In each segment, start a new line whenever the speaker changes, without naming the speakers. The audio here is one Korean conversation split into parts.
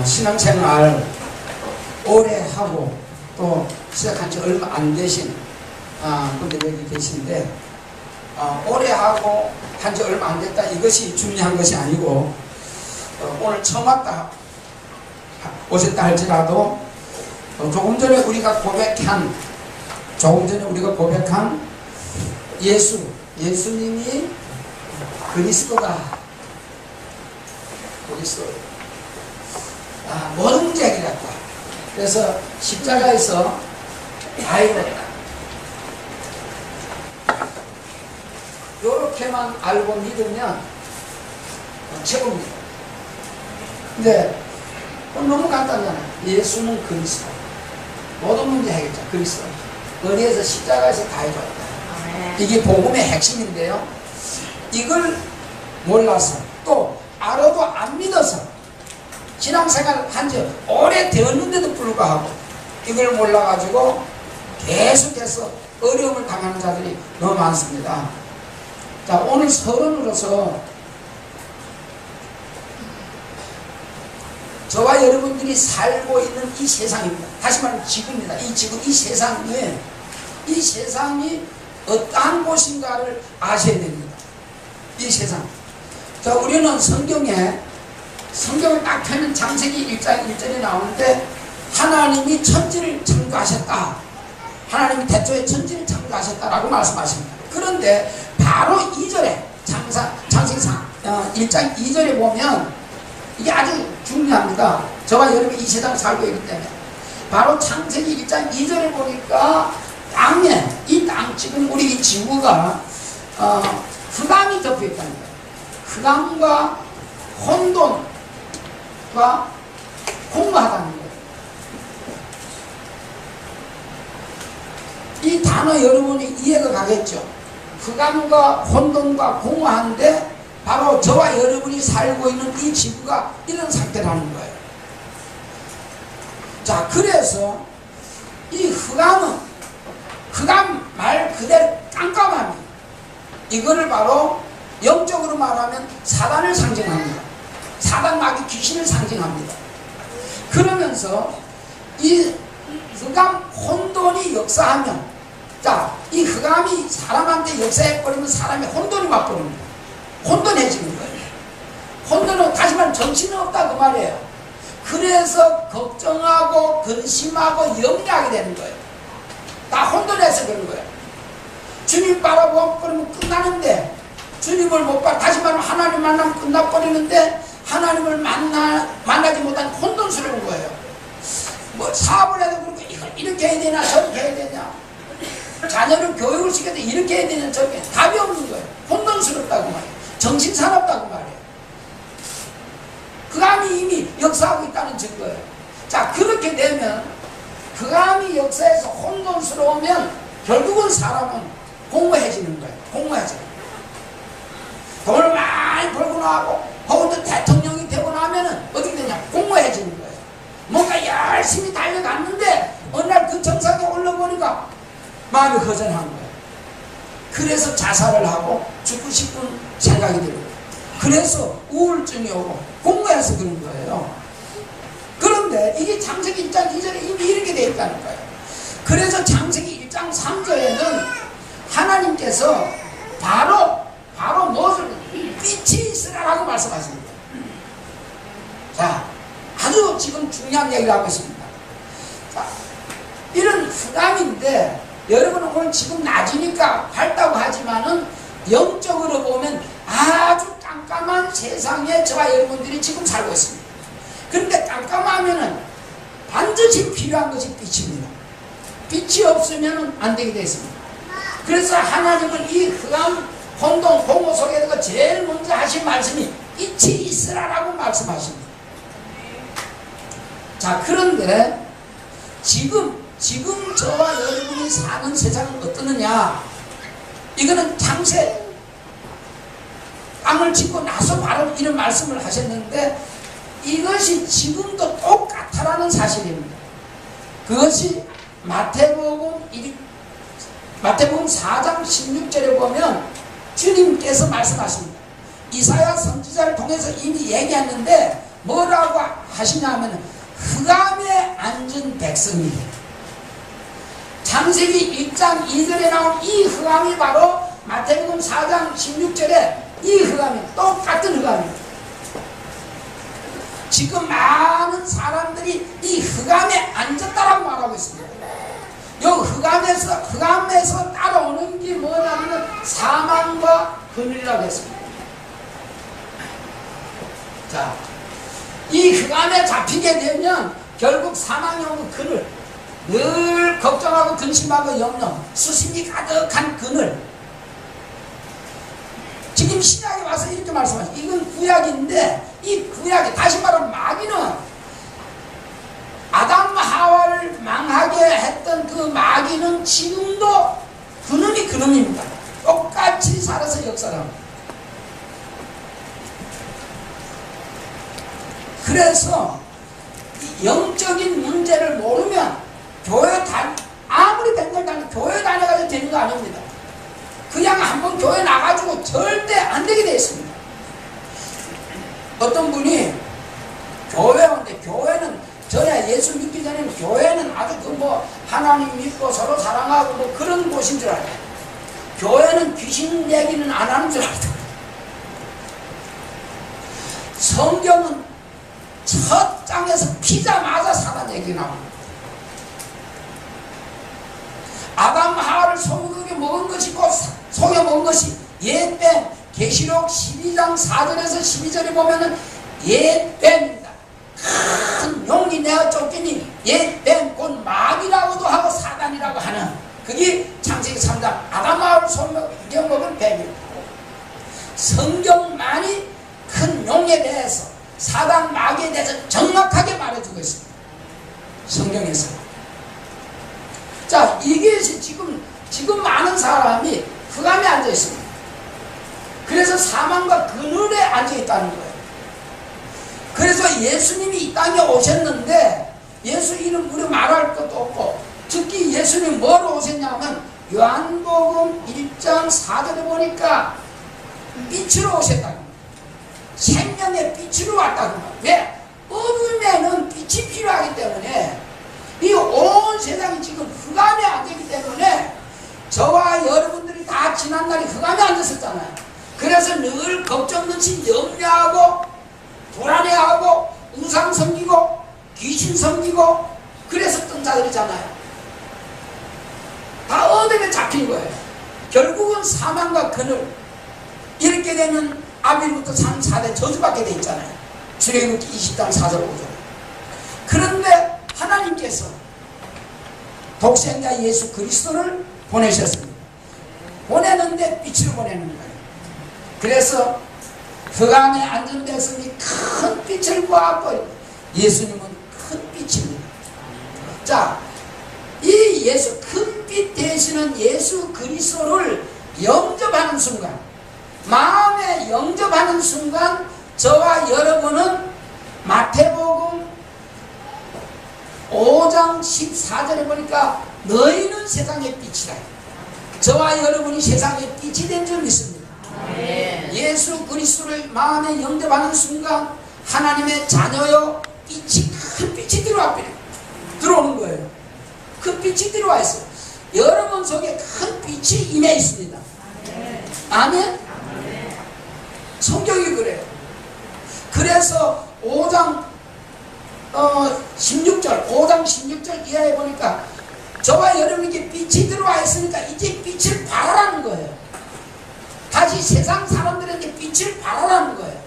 신앙생활 오래 하고 또 시작한 지 얼마 안 되신 분들이 여기 계신데, 오래 하고 한 지 얼마 안 됐다 이것이 중요한 것이 아니고, 오늘 처음 왔다 오셨다 할지라도 조금 전에 우리가 고백한 예수님이 그리스도다. 그리스도. 모든 문제 해결했다. 그래서 십자가에서 다 이뤘다. 요렇게만 알고 믿으면 최고입니다. 근데 너무 간단하잖아요. 예수는 그리스도. 모든 문제 해결자 그리스도. 어디에서 십자가에서 다 이뤘다. 이게 복음의 핵심인데요. 이걸 몰라서 또 알아도 안 믿어서 신앙생활 한 지 오래 되었는데도 불구하고 이걸 몰라가지고 계속해서 어려움을 당하는 자들이 너무 많습니다. 자, 오늘 서론으로서 저와 여러분들이 살고 있는 이 세상입니다. 다시 말하면 지구입니다. 이 지구, 이 세상이 어떠한 곳인가를 아셔야 됩니다. 이 세상. 자, 우리는 성경을 딱 펴면 창세기 1장 1절에 나오는데, 하나님이 천지를 창조하셨다. 하나님이 태초에 천지를 창조하셨다라고 말씀하십니다. 그런데 바로 2절에 창세기 1장 2절에 보면 이게 아주 중요합니다. 저와 여러분이 이 세상을 살고 있기 때문에. 바로 창세기 1장 2절에 보니까 이 땅, 지금 우리 이 지구가 흑암이 덮여 있다는 거예요. 흑암과 혼돈과 공허하다는 거예요. 이 단어 여러분이 이해가 가겠죠? 흑암과 혼돈과 공허한데 바로 저와 여러분이 살고 있는 이 지구가 이런 상태라는 거예요. 자, 그래서 이 흑암 말 그대로 깜깜함이, 이거를 바로 영적으로 말하면 사단을 상징합니다. 사단 마귀 귀신을 상징합니다. 그러면서 이 흑암 혼돈이 역사하면, 자, 이 흑암이 사람한테 역사해버리면 사람이 혼돈이 와버립니다. 혼돈해지는 거예요. 혼돈은 다시 말하면 정신은 없다 그 말이에요. 그래서 걱정하고 근심하고 염려하게 되는 거예요. 다 혼돈해서 그런 거예요. 주님 바라보면 끝나는데, 주님을 못 봐, 다시 말하면 하나님 만나면 끝나버리는데, 하나님을 만나지 못한 혼돈스러운 거예요. 뭐 사업을 해도 그렇고 이렇게 해야 되나 저렇게 해야 되냐, 자녀를 교육을 시켜도 이렇게 해야 되냐 저렇게, 답이 없는 거예요. 혼돈스럽다고 말이에요. 정신사납다고 말이에요. 흑암이 이미 역사하고 있다는 증거예요. 자, 그렇게 되면 흑암이 역사에서 혼돈스러우면 결국은 사람은 공허해지는 거예요. 공허해져요. 돈을 많이 벌고 나고 혹은 또 대통령이 되고 나면은 어떻게 되냐, 공허해지는 거예요. 뭔가 열심히 달려갔는데 어느 날 그 정상에 올라보니까 마음이 허전한 거예요. 그래서 자살을 하고 죽고 싶은 생각이 들고, 그래서 우울증이 오고 공허해서 그런 거예요. 그런데 이게 창세기 1장 2절에 이미 이렇게 되어 있다는 거예요. 그래서 창세기 1장 3절에는 하나님께서 바로 무엇을, 빛이 있으라라고 말씀하십니다. 자, 아주 지금 중요한 얘기를 하고 있습니다. 자, 이런 흑암인데, 여러분은 오늘 지금 낮이니까 밝다고 하지만은 영적으로 보면 아주 깜깜한 세상에 저와 여러분들이 지금 살고 있습니다. 그런데 깜깜하면은 반드시 필요한 것이 빛입니다. 빛이 없으면 안 되게 되어 있습니다. 그래서 하나님은 이 흑암, 혼돈, 공허 속에서 제일 먼저 하신 말씀이 빛이 있으라라고 말씀하십니다. 자, 그런데 지금 저와 여러분이 사는 세상은 어떠느냐, 이거는 창세 땅을 짓고 나서 바로 이런 말씀을 하셨는데, 이것이 지금도 똑같다라는 사실입니다. 그것이 마태복음 4장 16절에 보면 주님께서 말씀하십니다. 이사야 선지자를 통해서 이미 얘기했는데 뭐라고 하시냐면 흑암에 앉은 백성이에요. 창세기 1장 2절에 나온 이 흑암이 바로 마태복음 4장 16절에 이 흑암이 똑같은 흑암이에요. 지금 많은 사람들이 이 흑암에 앉았다라고 말하고 있습니다. 이 흑암에서 따라오는 게 뭐냐면 사망과 그늘이라고 했습니다. 자, 이 흑암에 잡히게 되면 결국 사망이 오고 그늘, 늘 걱정하고 근심하고 염려, 수심이 가득한 그늘. 지금 신약에 와서 이렇게 말씀하죠. 이건 구약인데 이 구약이, 다시 말하면 마귀는 아담 하와를 망하게 했던 그 마귀는 지금도 그놈이 그놈입니다. 똑같이 살아서 역사합니다. 그래서 영적인 문제를 모르면 아무리 백날 다녀 교회 다녀가지고 되는 거 아닙니다. 그냥 한번 교회 나가지고 절대 안 되게 되어 있습니다. 어떤 분이 교회 오는데, 교회는 전에 예수 믿기 전에는 교회는 아주 하나님 믿고 서로 사랑하고 그런 곳인 줄 알아요. 교회는 귀신 얘기는 안 하는 줄 알아요. 성경은 첫 장에서 피자마자 사단 얘기 나옵니다. 아담 하와를 속여 먹은 것이 옛뱀. 계시록 12장 4절에서 12절에 보면은 옛뱀입니다. 큰 용이 내어 쫓기니 옛뱀 곧 마귀라고도 하고 사단이라고 하는, 그게 창세기 3장 아담 하와를 속여 먹은 뱀입니다. 성경만이 큰 용에 대해서, 사단 마귀에 대해서 정확하게 말해주고 있습니다. 성경에서. 자, 이게 지금 많은 사람이 흑암에 앉아 있습니다. 그래서 사망과 그늘에 앉아 있다는 거예요. 그래서 예수님이 이 땅에 오셨는데 예수 이름 우리 말할 것도 없고, 특히 예수님이 뭐로 오셨냐면 요한복음 1장 4절에 보니까 빛으로 오셨다는 거예요. 생명의 빛으로 왔다는 거예요. 왜? 어둠에는 빛이 필요하기 때문에, 이 온 세상이 지금 흑암에 앉았기 때문에 저와 여러분들이 다 지난날에 흑암에 앉았었잖아요. 그래서 늘 걱정 근심 염려하고 불안해하고 우상 섬기고 귀신 섬기고 그랬었던 자들이잖아요. 다 어둠에 잡힌 거예요. 결국은 사망과 그늘, 이렇게 되면 아비부터 3, 4대 저주받게 돼 있잖아요. 출애굽기 20장 4절 5절. 그런데 하나님께서 독생자 예수 그리스도를 보내셨습니다. 보내는데 빛으로 보내는 거예요. 그래서 흑암에 앉은 백성이 큰 빛을 보았고, 예수님은 큰 빛입니다. 자, 이 예수, 큰 빛 되시는 예수 그리스도를 영접하는 순간, 마음에 영접하는 순간, 저와 여러분은 마태복음 5장 14절에 보니까 너희는 세상의 빛이다. 저와 여러분이 세상의 빛이 된 줄 믿습니다. 예수 그리스도를 마음에 영접하는 순간 하나님의 자녀요, 빛이, 큰 빛이 들어오는 거예요. 큰 빛이 들어와 있어요. 여러분 속에 큰 빛이 임해 있습니다. 아멘? 성경이 그래요. 그래서 5장 16절 이하에 보니까 저와 여러분에게 빛이 들어와 있으니까 이제 빛을 발하라는 거예요. 다시 세상 사람들에게 빛을 발하라는 거예요.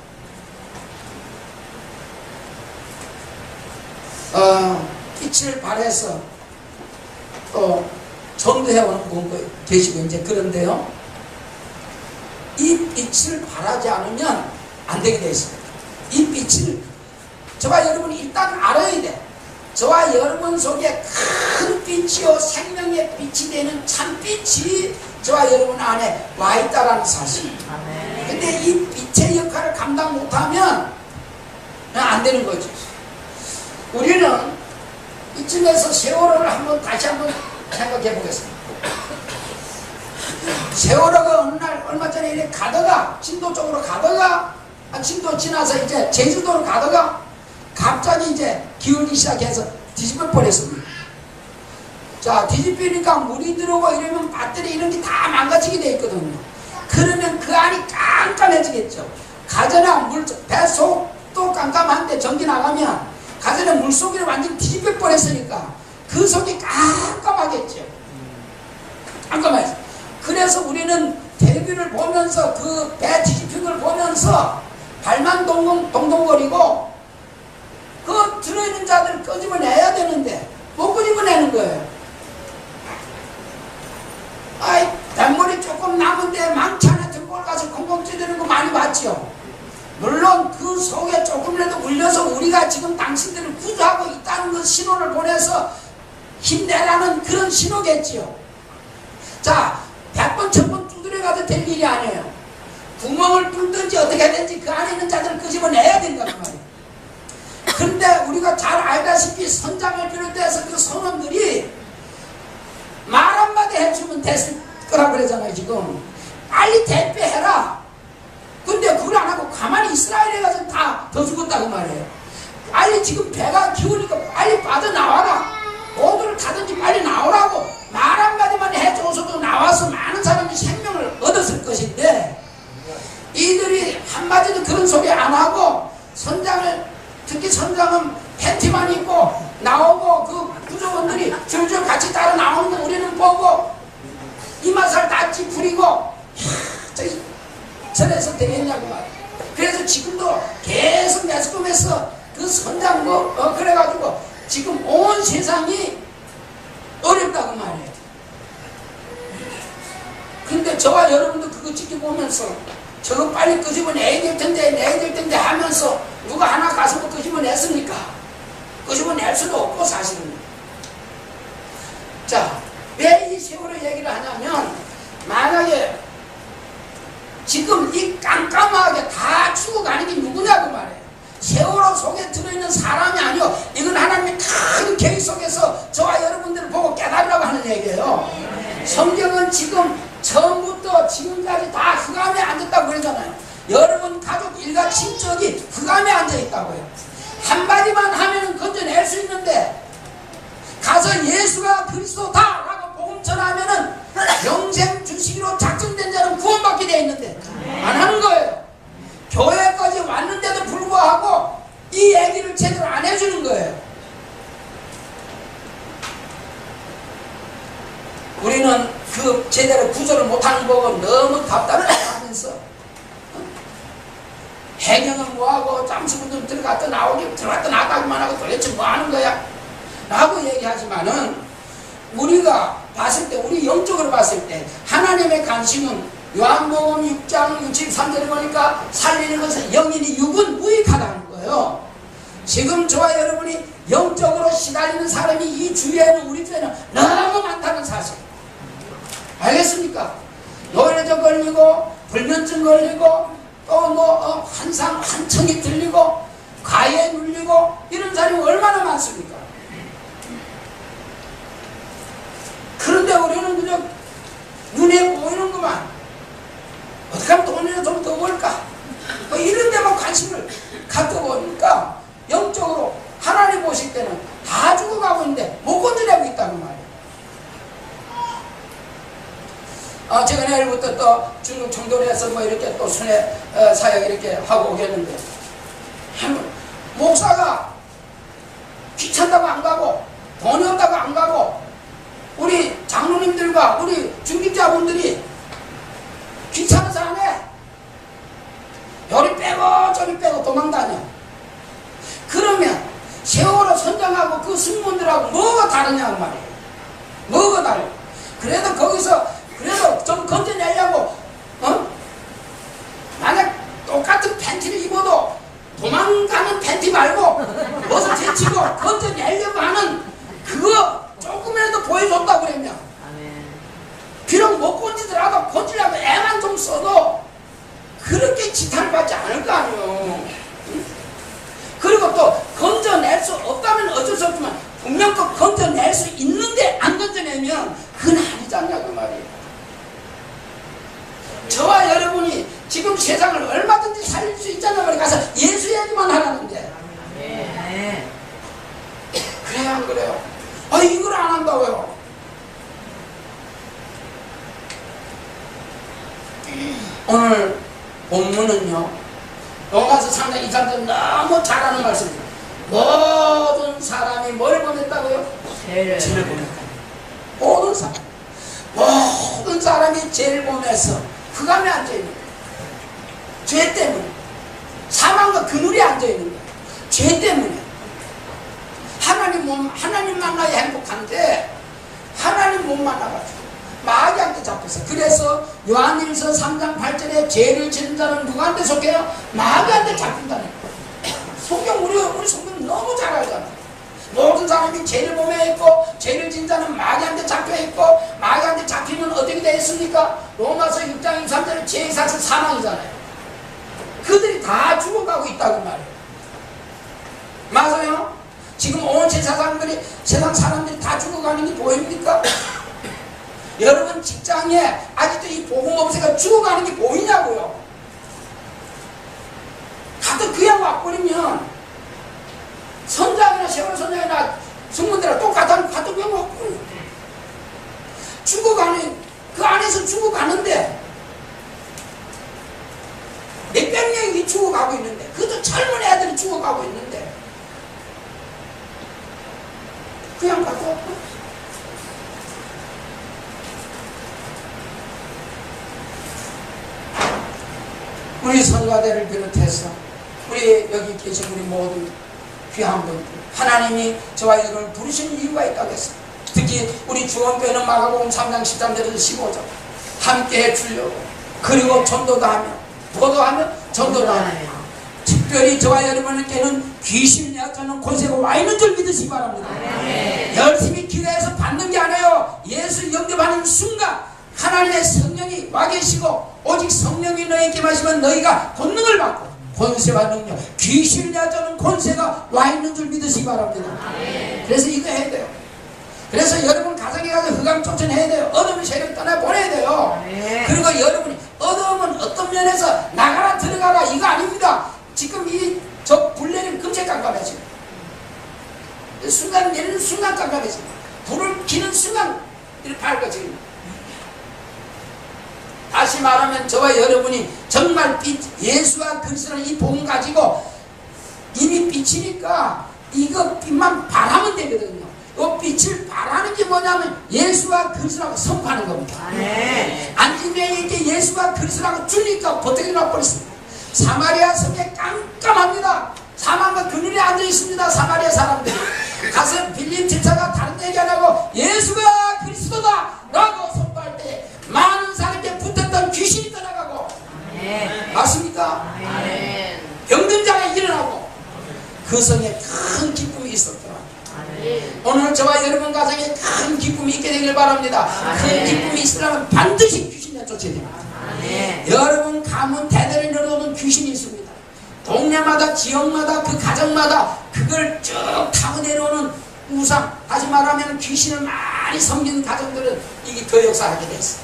빛을 발해서 또 전도해오는 분도 계시고 이제 그런데요, 이 빛을 발하지 않으면 안 되게 되어 있습니다. 이 빛을 저와 여러분이 일단 알아야 돼. 저와 여러분 속에 큰 빛이요 생명의 빛이 되는 참빛이 저와 여러분 안에 와 있다라는 사실. 근데 이 빛의 역할을 감당 못하면 안 되는 거죠. 우리는 이쯤에서 세월호를 다시 한번 생각해 보겠습니다. 세월호가 어느 날 얼마 전에 이렇게 가다가 진도 쪽으로 가다가 진도 지나서 이제 제주도로 가다가 갑자기 이제 기울기 시작해서 뒤집어 버렸습니다. 자, 뒤집히니까 물이 들어오고 이러면 배터리 이런 게 다 망가지게 돼 있거든요. 그러면 그 안이 깜깜해지겠죠. 가전에 배속도 깜깜한데 전기 나가면 가전에 물속으로 완전히 뒤집혀 버렸으니까 그 속이 깜깜하겠죠. 깜깜하죠. 그래서 우리는 대비를 보면서 그 배 뒤집힌 걸 보면서 발만 동동거리고 그 들어있는 자들을 끄집어내야 되는데 못 끄집어내는 거예요. 아이, 뱃머리 조금 남은데 망치 안에 등골 가서 콩콩 찌르는 거 많이 봤죠. 물론 그 속에 조금이라도 울려서 우리가 지금 당신들을 구조하고 있다는 그 신호를 보내서 힘내라는 그런 신호겠지요. 자, 100번 1000번 두드려가도 될 일이 아니에요. 구멍을 뚫든지 어떻게 하든지 그 안에 있는 자들을 끄집어내야 된다는 말이에요. 근데 우리가 잘 알다시피 선장을 비롯해서 그 선원들이 말 한마디 해주면 됐을 거라고 그러잖아요. 지금 빨리 대피해라. 근데 그걸 안 하고 가만히 이스라엘에 가서 다 더 죽었다고 말해요. 빨리 지금 배가 기우니까 빨리 빠져나와라. 모두를 타든지 빨리 나오라고 말 한마디만 해줘서도 나와서 많은 사람이 생명을 얻었을 것인데 이들이 한마디도 그런 소리 안 하고 특히 선장은 팬티만 입고 나오고 그 구조원들이 줄줄 같이 따라 나오는 거 우리는 보고 이마살 다 찌푸리고 저기 저래서 되겠냐고 말이야. 그래서 지금도 계속 매스컴에서 그 선장 그래가지고 지금 온 세상이 어렵다고 말이에요. 근데 저와 여러분도 그거 지켜보면서 저거 빨리 끄집어내야 될 텐데 내야 될 텐데 하면서 누가 하나 가서 뭐 끄집어냈습니까? 끄집어낼 수도 없고 사실은. 자, 왜 이 세월호 얘기를 하냐면 만약에 지금 이 깜깜하게 다 죽어가는 게 누구냐고 말해요. 세월호 속에 들어있는 사람이 아니요. 이건 하나님의 큰 계획 속에서 저와 여러분들을 보고 깨달으라고 하는 얘기예요. 성경은 지금 처음부터 지금까지 다 흑암에 앉았다고 그러잖아요. 여러분 가족 일가 친척이 흑암에 앉아있다고요. 한마디만 하면 건져낼 수 있는데 가서 예수가 그리스도다 라고 복음 전하면은 영생 주시기로 작정된 자는 구원받게 되어 있는데 안 하는 거예요. 교회까지 왔는데도 불구하고 이 얘기를 제대로 안 해주는 거예요. 우리는 그 제대로 구조를 못하는 거고 너무 답답해하면서 해경은 뭐하고 잠수부들 들어갔다 나오기 들어갔다 나가기만 하고 도대체 뭐하는 거야? 라고 얘기하지만은 우리가 봤을 때 우리 영적으로 봤을 때 하나님의 관심은 요한복음 6장 63절에 보니까 살리는 것은 영이니 육은 무익하다는 거예요. 지금 저와 여러분이 영적으로 시달리는 사람이 이 주위에는 우리 주위에는 너무 많다는 사실 알겠습니까? 노이로제 걸리고 불면증 걸리고 또 뭐 환청이 들리고 가해에 눌리고 이런 사람이 얼마나 많습니까? 그런데 우리는 그냥 눈에 보이는 것만 어떻게 하면 돈이나 좀 더 벌까? 뭐 이런 데만 관심을 갖다 보니까 영적으로 하나님 보실 때는 다 죽어가고 있는데 못 건드리고 있다는 말이에요. 제가 내일부터 또 중국 청도리에서 뭐 이렇게 또 순회 사역 이렇게 하고 오겠는데 목사가 귀찮다고 안 가고 돈이 없다고 안 가고 우리 장로님들과 우리 중직자분들이 귀찮아서 안 해. 요리 빼고 저리 빼고 도망다녀. 그러면 세월호 선장하고 그 승무원들하고 뭐가 다르냐고 말이에요. 뭐가 달라. 그래도 거기서 그래도 좀 건져내려고 만약 똑같은 팬티를 입어도 도망가는 팬티 말고 벗어 제치고 건져내려고 하는 그거 조금이라도 보여줬다 그러면 비록 못 건지더라도 건지려고 애만 좀 써도 그렇게 지탄을 받지 않을 거 아니에요. 그리고 또 건져낼 수 없다면 어쩔 수 없지만 분명 또 건져낼 수 있는데 안 건져내면 그건 아니지 않냐 그 말이에요. 저와 여러분이 지금 세상을 얼마든지 살릴 수 있잖아. 가서 예수 얘기만 하라는데 안 그래요? 아, 이걸 안 한다고요? 오늘 본문은요, 로마서 3장 2절도 너무 잘하는 말씀입니다. 모든 사람이 뭘 보냈다고요? 죄를 보냈다. 모든 사람이 죄를 보면서 흑암에 앉아있는 거예요. 죄 때문에. 사망과 그늘에 앉아있는 거예요. 죄 때문에. 하나님 만나야 행복한데 하나님 못 만나가지고 마귀한테 잡혔어. 그래서 요한일서 3장 8절에 죄를 지는 자는 누구한테 속해요? 마귀한테 잡힌다는 거예요. 성경 우리 성경 너무 잘 알잖아요. 모든 사람이 죄를 범해 있고 죄를 진 자는 마귀한테 잡혀 있고 마귀한테 잡히면 어떻게 되어 있습니까? 로마서 6장 23절에 죄의 사실 사망이잖아요. 그들이 다 죽어가고 있다고 말이에요. 맞아요? 지금 온 세상 사람들이 다 죽어가는 게 보입니까? 여러분 직장에 아직도 이 복음 없애가 죽어가는 게 보이냐고요? 다들 그냥 와버리면 선장이나 세월 선장이나 승무원들이랑 똑같은 그냥 와버려. 죽어가는 그 안에서 죽어가는데 몇백 명이 죽어가고 있는데 그것도 젊은 애들이 죽어가고 있는데 그냥 가고 우리 성가대를 비롯해서 우리 여기 계신 우리 모든 귀한 분들 하나님이 저와 여러분을 부르시는 이유가 있다고 했습니다. 특히 우리 주원교회는 마가복음 3장 13절에서 15절 함께 해주려고 그리고 전도도 하며 보도하며 전도도 하며 특별히 저와 여러분에게는 귀신이 약하는 권세가 와 있는 줄 믿으시기 바랍니다. 열심히 기도해서 받는 게 아니에요. 예수 영접하는 순간 하나님의 성령이 와 계시고 오직 성령이 너에게 마시면 너희가 권능을 받고 권세와 능력 귀신이 약하는 권세가 와 있는 줄 믿으시기 바랍니다. 그래서 이거 해야 돼요. 그래서 여러분 가정에 가서 흑암 쫓아내야 돼요. 어둠의 세력 떠나 보내야 돼요. 그리고 여러분이 어둠은 어떤 면에서 나가라 들어가라 이거 아닙니다. 지금 저 불내리면 금세 깜깜해지고 순간 내리는 순간 깜깜해지고 불을 켜는 순간 이렇게 밝아지고 다시 말하면 저와 여러분이 정말 예수와 그리스도는 이 복음 가지고 이미 빛이니까 이거 빛만 바라면 되거든요. 이 빛을 바라는 게 뭐냐면 예수와 그리스도라고 선포하는 겁니다. 안진병에게 예수와 그리스도라고 주니까 버티기 나버렸습니다. 사마리아 성에 깜깜합니다. 사망과 그늘에 앉아 있습니다. 사마리아 사람들이 가서 빌림 집사가 다른 얘기 안 하고 예수가 그리스도다 라고 선포할 때 많은 사람에게 붙었던 귀신이 떠나가고 맞습니까? 병든 자가 일어나고 그 성에 큰 기쁨이 있었더라. 오늘 저와 여러분 가정에 큰 기쁨이 있게 되길 바랍니다. 큰 기쁨이 있으려면 반드시 귀신이 쫓아야 됩니다. 여러분 가문 대대를 이루어오는 귀신이 있습니다. 동네마다 지역마다 그 가정마다 그걸 쭉 타고 내려오는 우상 다시 말하면 귀신을 많이 섬기는 가정들은 이게 그 역사하게 됐어요.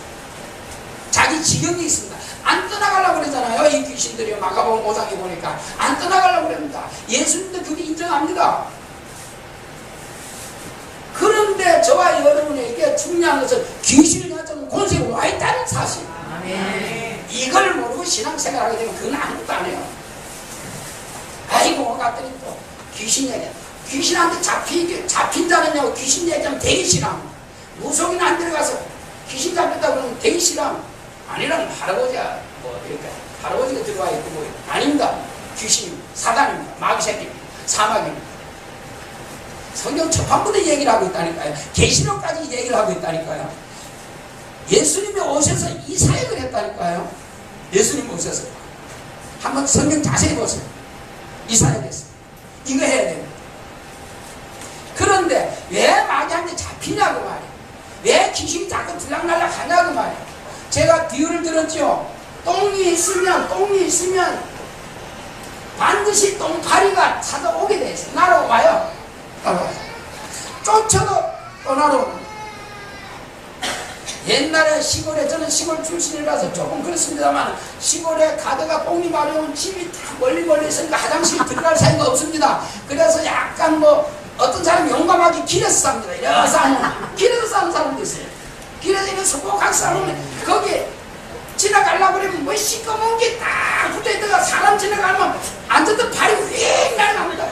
자기 지경이 있습니다. 안 떠나가려고 그러잖아요. 이 귀신들이 마가복음 5장에 보니까 안 떠나가려고 그럽니다. 예수님도 그게 인정합니다. 그런데 저와 여러분에게 중요한 것은 귀신을 가져온 권세가 와 있다는 사실. 이걸 모르고 신앙생활하게 되면 그건 아무것도 안 해요. 아이고 갔더니 또 귀신 얘기 귀신한테 잡힌 자는요 귀신 얘기하면 되게 싫어합니다. 무속인 안 들어가서 귀신 잡혔다 그러면 되게 싫어합니다. 아니라면 할아버지야 뭐 이렇게 할아버지가 들어와 있고 뭐 아닙니다. 귀신입니다. 사단입니다. 마귀새끼입니다. 사막입니다. 성경 첫판부터 얘기를 하고 있다니까요. 계시록까지 얘기를 하고 있다니까요. 예수님이 오셔서 이 사역을 했다니까요. 예수님 오셔서 한번 성경 자세히 보세요. 이 사역했어요. 이거 해야 됩니다. 그런데 왜 마귀한테 잡히냐고 말이에요. 왜 귀신이 자꾸 들락날락 하냐고 말이에요. 제가 비유를 들었죠. 똥이 있으면 반드시 똥파리가 찾아오게 돼 있어요. 날아와요. 쫓아도 또 날아옵니다. 옛날에 시골에 저는 시골 출신이라서 조금 그렇습니다만 시골에 가다가 똥이 마려운 집이 다 멀리 있으니까 화장실 들어갈 사이가 없습니다. 그래서 약간 뭐 어떤 사람이 용감하게 길에서 삽니다. 이래서 하면 길에서 사는 사람도 있어요. 길에서 이렇게 소복하게 싸우면 거기 지나가려고 그러면 뭐 시꺼먼 게 딱 붙어있다가 사람 지나가면 앉았던 발이 휙 날아갑니다.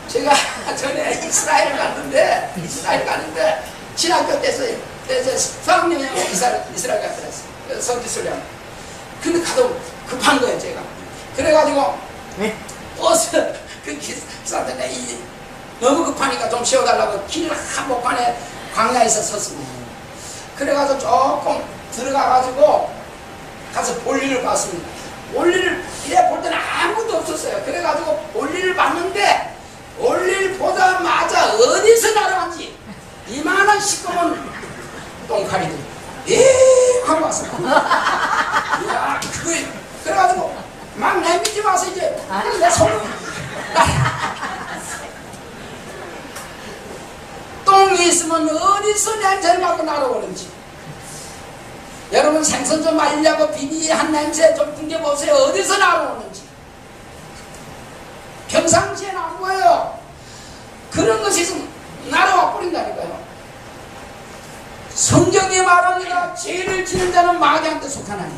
제가 전에 이스라엘 갔는데 신학교 때서 수학여행하고 이스라엘 갔더랬어요. 성지순례. 근데 가도 급한 거예요 제가. 그래가지고 버스 그 기사한테 너무 급하니까 좀 쉬어달라고 길 한복판에 광야에서 섰습니다. 그래가지고 조금 들어가가지고 가서 볼일을 봤습니다. 볼일을 이래 볼 때는 아무것도 없었어요. 그래가지고 볼일을 봤는데 볼일 보자마자 어디서 날아간지 이만한 시꺼먼 똥파리들 하고 왔어요. 이야, 그래가지고 막 내밀지 마서 이제 내 손을 똥이 있으면 어디서 냄새를 맡고 날아오는지. 여러분 생선 좀 말려고 비비한 냄새 좀 풍겨보세요. 어디서 날아오는지. 평상시에는 안 보여요. 그런 것이 있으면 날아와 버린다니까요. 성경이 말합니다. 죄를 지는 자는 마귀한테 속하나니.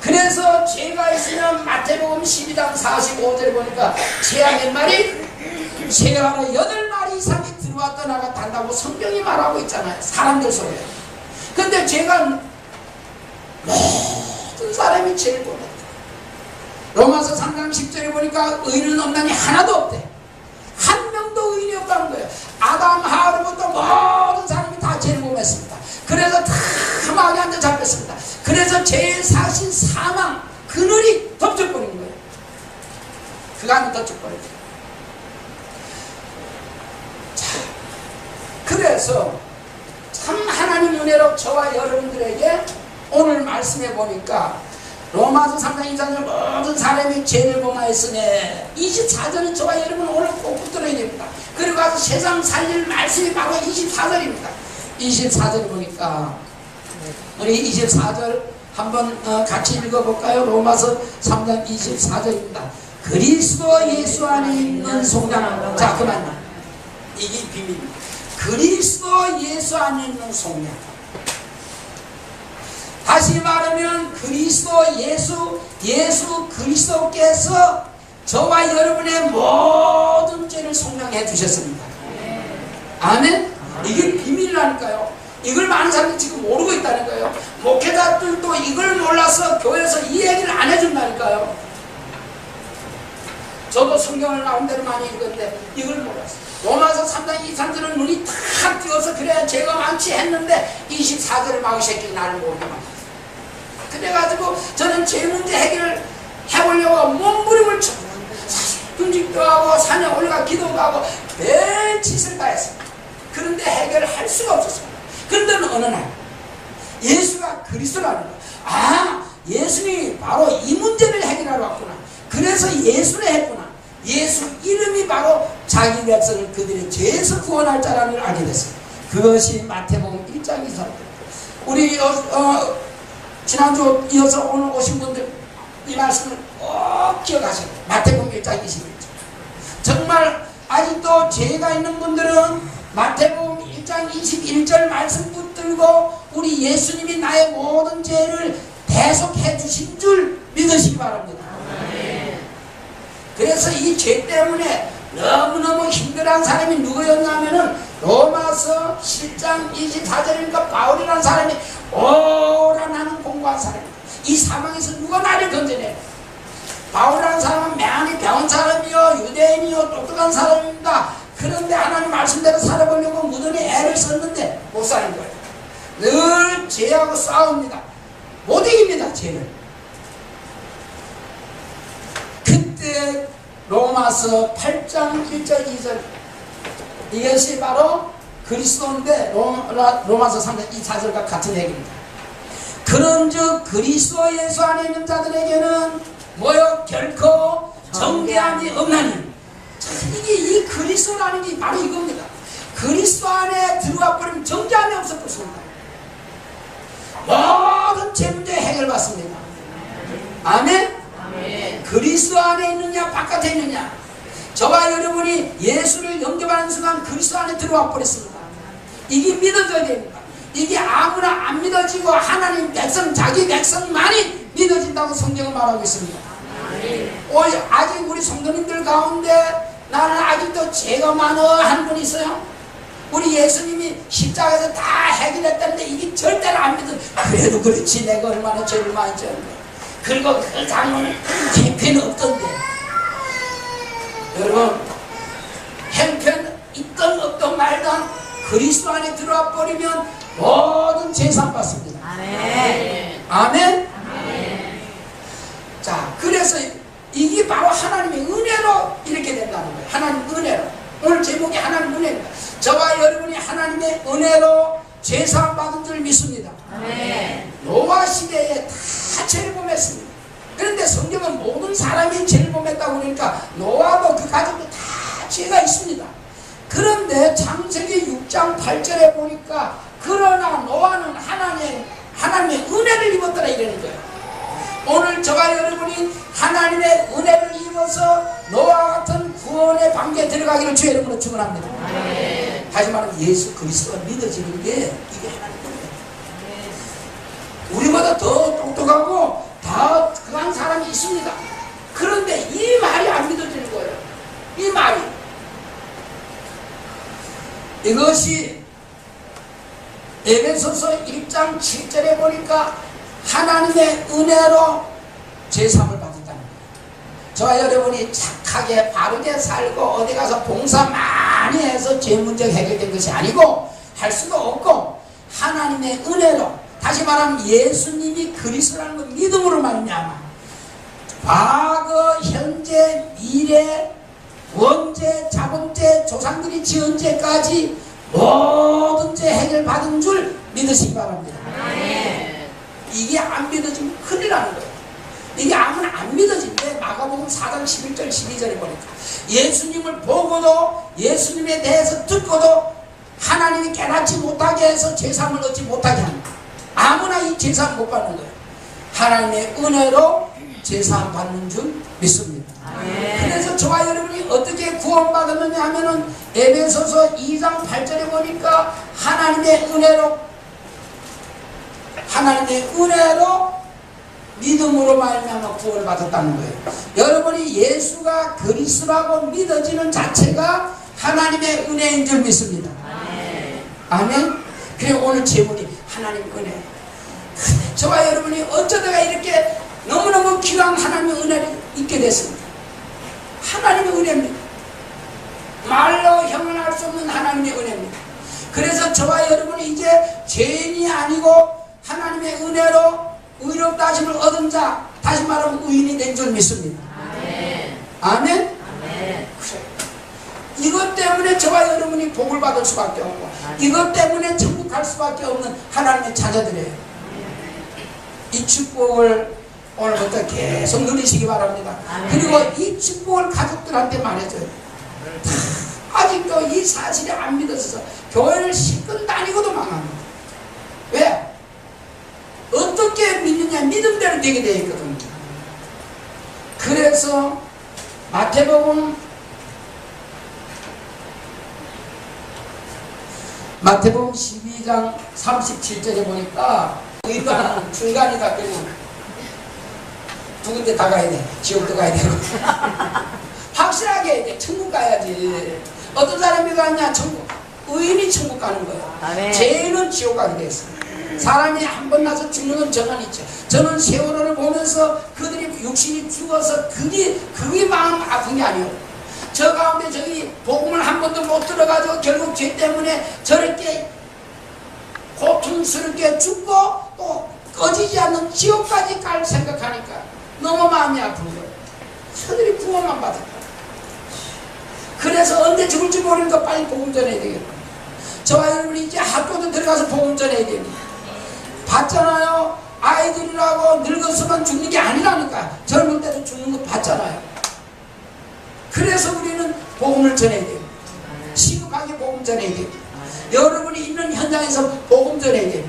그래서 죄가 있으면 마태복음 12장 45절 보니까 죄가 몇 마리? 죄가 8마리 이상이 들어왔다 나갔다고 성경이 말하고 있잖아요. 사람들 속에. 근데 죄가 모든 사람이 죄를 보냈다. 로마서 3장 10절에 보니까 의인은 없나니 하나도 없대. 한 명도 의인이 없다는 거예요. 아담 하루부터 모든 사람이 다 죄를 범했습니다. 그래서 다 마귀한테 잡혔습니다. 그래서 죄의 사신 사망 그늘이 덮쳐버린 거예요. 그간이 덮쳐버린 거예요. 자, 그래서 참 하나님 은혜로 저와 여러분들에게 오늘 말씀해 보니까 로마서 3장 2장을 모든 사람이 죄를 범하였으니 24절은 저와 여러분 오늘 꼭 붙들어야 됩니다. 그리고 가서 세상 살릴 말씀이 바로 24절입니다. 24절 보니까 우리 24절 한번 같이 읽어볼까요? 로마서 3장 24절입니다. 그리스도 예수 안에 있는 속량. 자, 그만요. 이게 비밀입니다. 그리스도 예수 안에 있는 속량. 다시 말하면 그리스도 예수 그리스도께서 저와 여러분의 모든 죄를 속량해 주셨습니다. 아멘? 이게 비밀이라니까요. 이걸 많은 사람들이 지금 모르고 있다는 거예요. 목회자들도 이걸 몰라서 교회에서 이 얘기를 안 해준다니까요. 저도 성경을 나온 대로 많이 읽었는데 이걸 몰랐어요. 로마서 3장 23절은 눈이 탁 띄어서 그래야 죄가 많지 했는데 24절을 막으셨길 나를 모르게 만들었어요. 그래가지고 저는 죄 문제 해결을 해보려고 몸부림을 쳐 금식도 하고 산에 올라가 기도도 하고 별 짓을 다 했습니다. 그런데 해결을 할 수가 없었습니다. 그런데 어느 날 예수가 그리스도라는 거. 아, 예수님이 바로 이 문제를 해결하러 왔구나. 그래서 예수를 했구나. 예수 이름이 바로 자기 백성을 그들의 죄에서 구원할 자라는 걸 알게 됐습니다. 그것이 마태복음 1장 2절. 우리 지난주 이어서 오늘 오신 분들 이 말씀을 꼭 기억하세요. 마태복음 1장 21절. 정말 아직도 죄가 있는 분들은 마태복음 1장 21절 말씀 붙들고 우리 예수님이 나의 모든 죄를 대속해 주신 줄 믿으시기 바랍니다. 그래서 이 죄 때문에 너무너무 힘들어한 사람이 누구였냐면은 로마서 7장 24절이니까 바울이라는 사람이 오라 나는 공부한 사람입니다. 이 상황에서 누가 나를 건져내? 바울이라는 사람은 많이 배운 사람이요 유대인이요 똑똑한 사람입니다. 그런데 하나님 말씀대로 살아보려고 무던히 애를 썼는데 못 사는 거예요. 늘 죄하고 싸웁니다. 못 이깁니다. 죄를. 그때 로마서 8장 1절 2절 이것이 바로 그리스도인데 로마서 3장 2절과 같은 얘기입니다. 그런즉 그리스도 예수 안에 있는 자들에게는 뭐요? 결코 정죄함이 없나니. 이게 이 그리스도라는 게 바로 이겁니다. 그리스도 안에 들어와 버리면 정죄함이 없어졌습니다. 모든 죄 문제 해결받습니다. 아멘? 아멘. 그리스도 안에 있느냐 바깥에 있느냐. 저와 여러분이 예수를 영접하는 순간 그리스도 안에 들어와 버렸습니다. 이게 믿어져야 됩니다. 이게 아무나 안 믿어지고 하나님 백성, 자기 백성만이 믿어진다고 성경은 말하고 있습니다. 아직 우리 성도님들 가운데 나는 아직도 죄가 많어 하는 분 있어요? 우리 예수님이 십자가에서 다 해결했다는데 이게 절대로 안 믿어. 그래도 그렇지, 내가 얼마나 죄를 많이 지었는데. 그리고 그 장로는 형편 없던데. 여러분, 형편 있던 없던 말던 그리스도 안에 들어와 버리면 모든 죄산 받습니다. 아멘. 아멘. 아멘. 자, 그래서 이게 바로 하나님의 은혜로 이렇게 된다는 거예요. 하나님 은혜로. 오늘 제목이 하나님 은혜입니다. 저와 여러분이 하나님의 은혜로 죄사함 받은 줄 믿습니다. 아멘. 노아 시대에 다 죄를 범했습니다. 그런데 성경은 모든 사람이 죄를 범했다고 그러니까 노아도 그 가족도 다 죄가 있습니다. 그런데 창세기 6장 8절에 보니까 그러나 노아는 하나님의 은혜를 입었더라 이러는 거예요. 오늘 저와 여러분이 하나님의 은혜를 입어서 노아와 같은 구원의 방계에 들어가기를 주의 이름으로 축원합니다. 하지만 예수 그리스도가 믿어지는 게 이게 하나님의 은혜예요. 우리보다 더 똑똑하고 더 강한 사람이 있습니다. 그런데 이 말이 안 믿어지는 거예요. 이 말이. 이것이 에베소서 1장 7절에 보니까 하나님의 은혜로 죄사함을 받았다는 거예요. 저와 여러분이 착하게 바르게 살고 어디 가서 봉사 많이 해서 죄 문제가 해결된 것이 아니고 할 수도 없고 하나님의 은혜로, 다시 말하면 예수님이 그리스도라는 것 믿음으로 말미암아 과거, 현재, 미래, 원죄, 자본죄, 조상들이 지은 죄까지 모든 죄 해결받은 줄 믿으시기 바랍니다. 이게 안 믿어지면 큰일 나는 거예요. 이게 아무나 안 믿어진대. 마가복음 4장 11절 12절에 보니까 예수님을 보고도 예수님에 대해서 듣고도 하나님이 깨닫지 못하게 해서 죄사함을 얻지 못하게 합니다. 아무나 이 죄사함 못 받는 거예요. 하나님의 은혜로 죄사함 받는 줄 믿습니다. 그래서 저와 여러분이 어떻게 구원받았느냐 하면은 에베소서 2장 8절에 보니까 하나님의 은혜로 믿음으로 말미암아 구원을 받았다는 거예요. 여러분이 예수가 그리스도라고 믿어지는 자체가 하나님의 은혜인 줄 믿습니다. 아멘. 그리고 오늘 제목이 하나님 은혜. 저와 여러분이 어쩌다가 이렇게 너무너무 귀한 하나님의 은혜를 잊게 됐습니다. 하나님의 은혜입니다. 말로 형언할 수 없는 하나님의 은혜입니다. 그래서 저와 여러분이 이제 죄인이 아니고 하나님의 은혜로 의롭다 하심을 얻은 자, 다시 말하면 의인이 된 줄 믿습니다. 아멘. 아멘? 아멘. 그래. 이것 때문에 저와 여러분이 복을 받을 수밖에 없고 이것 때문에 천국 갈 수밖에 없는 하나님의 자녀들이에요. 이 축복을 오늘부터 계속 누리시기 바랍니다. 그리고 이 축복을 가족들한테 말해줘요. 아직도 이 사실이 안 믿어져서 교회를 실컷 다니고도 망합니다. 왜? 어떻게 믿느냐, 믿음대로 되게 되어 있거든요. 그래서 마태복음 12장 37절에 보니까 이거는 중간이다. 그리고 두 군데 다 가야 돼. 지옥도 가야 되고 확실하게 해야 돼. 천국 가야지. 어떤 사람이 가냐? 천국. 의인이 천국 가는 거야. 죄인은 지옥 가게 돼 있어. 사람이 한 번 나서 죽는 건 전환이 있죠. 저는 세월호를 보면서 그들이 육신이 죽어서 그게 마음 아픈 게 아니에요. 저 가운데 저기 복음을 한 번도 못 들어가지고 결국 죄 때문에 저렇게 고통스럽게 죽고 또 꺼지지 않는 지옥까지 갈 생각하니까 너무 마음이 아픈 거예요. 저들이 구원만 받았다. 그래서 언제 죽을지 모르니까 빨리 복음 전해야 되겠다. 저와 여러분이 이제 학교도 들어가서 복음 전해야 됩니다. 봤잖아요. 아이들이라고 늙어서만 죽는 게 아니라니까. 젊을 때도 죽는 거 봤잖아요. 그래서 우리는 복음을 전해야 돼요. 시급하게 복음 전해야 돼요. 여러분이 있는 현장에서 복음 전해야 돼요.